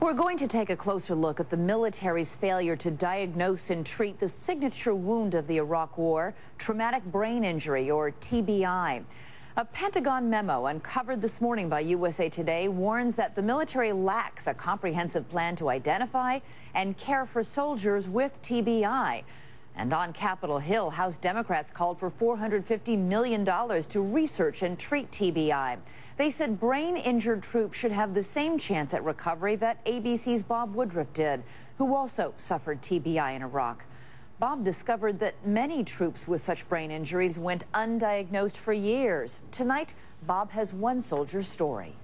We're going to take a closer look at the military's failure to diagnose and treat the signature wound of the Iraq War, traumatic brain injury, or TBI. A Pentagon memo uncovered this morning by USA Today warns that the military lacks a comprehensive plan to identify and care for soldiers with TBI. And on Capitol Hill, House Democrats called for $450 million to research and treat TBI. They said brain-injured troops should have the same chance at recovery that ABC's Bob Woodruff did, who also suffered TBI in Iraq. Bob discovered that many troops with such brain injuries went undiagnosed for years. Tonight, Bob has one soldier's story.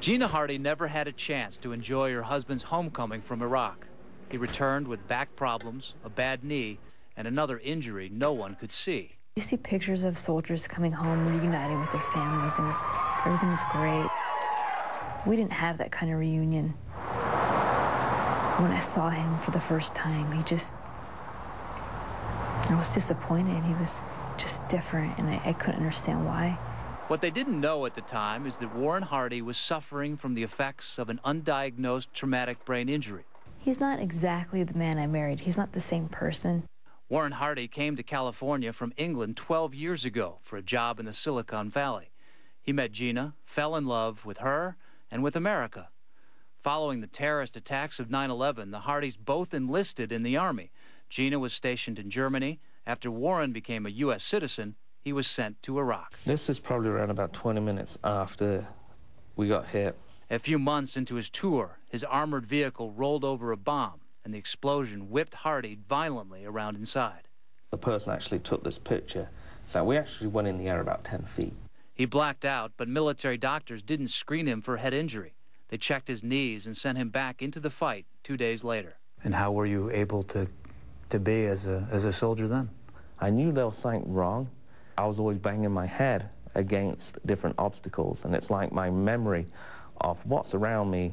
Gina Hardy never had a chance to enjoy her husband's homecoming from Iraq. He returned with back problems, a bad knee, and another injury no one could see. You see pictures of soldiers coming home, reuniting with their families, and everything's great. We didn't have that kind of reunion. When I saw him for the first time, I was disappointed. He was just different, and I couldn't understand why. What they didn't know at the time is that Warren Hardy was suffering from the effects of an undiagnosed traumatic brain injury. He's not exactly the man I married. He's not the same person. Warren Hardy came to California from England 12 years ago for a job in the Silicon Valley. He met Gina, fell in love with her and with America. Following the terrorist attacks of 9/11, the Hardys both enlisted in the Army. Gina was stationed in Germany. After Warren became a U.S. citizen, he was sent to Iraq. This is probably around about 20 minutes after we got hit. A few months into his tour, his armored vehicle rolled over a bomb, and the explosion whipped Hardy violently around inside. The person actually took this picture, so we actually went in the air about 10 feet. He blacked out, but military doctors didn't screen him for head injury. They checked his knees and sent him back into the fight 2 days later. And how were you able to be as a soldier then? I knew there was something wrong. I was always banging my head against different obstacles, and it's like my memory of what's around me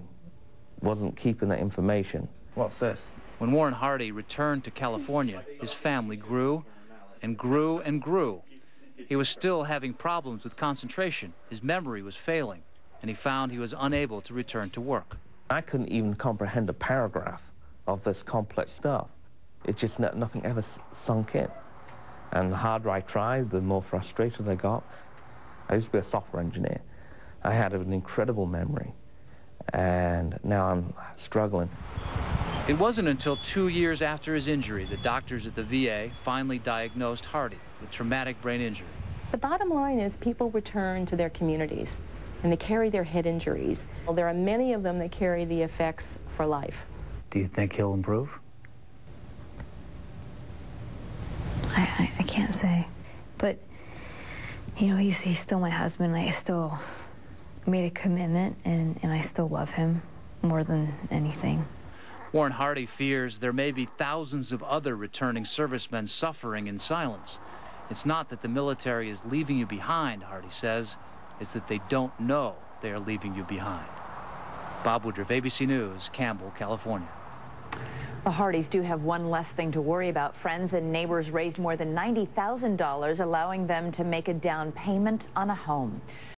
wasn't keeping that information. What's this? When Warren Hardy returned to California, his family grew and grew and grew. He was still having problems with concentration. His memory was failing, and he found he was unable to return to work. I couldn't even comprehend a paragraph of this complex stuff. It just, nothing ever sunk in. And the harder I tried, the more frustrated I got. I used to be a software engineer. I had an incredible memory, and now I'm struggling. It wasn't until 2 years after his injury that doctors at the VA finally diagnosed Hardy with traumatic brain injury. The bottom line is people return to their communities, and they carry their head injuries. Well, there are many of them that carry the effects for life. Do you think he'll improve? I can't say, but you know, he's still my husband. I still made a commitment, and I still love him more than anything. Warren Hardy fears there may be thousands of other returning servicemen suffering in silence. It's not that the military is leaving you behind, Hardy says. It's that they don't know they are leaving you behind. Bob Woodruff, ABC News, Campbell, California. The Hardys do have one less thing to worry about. Friends and neighbors raised more than $90,000, allowing them to make a down payment on a home.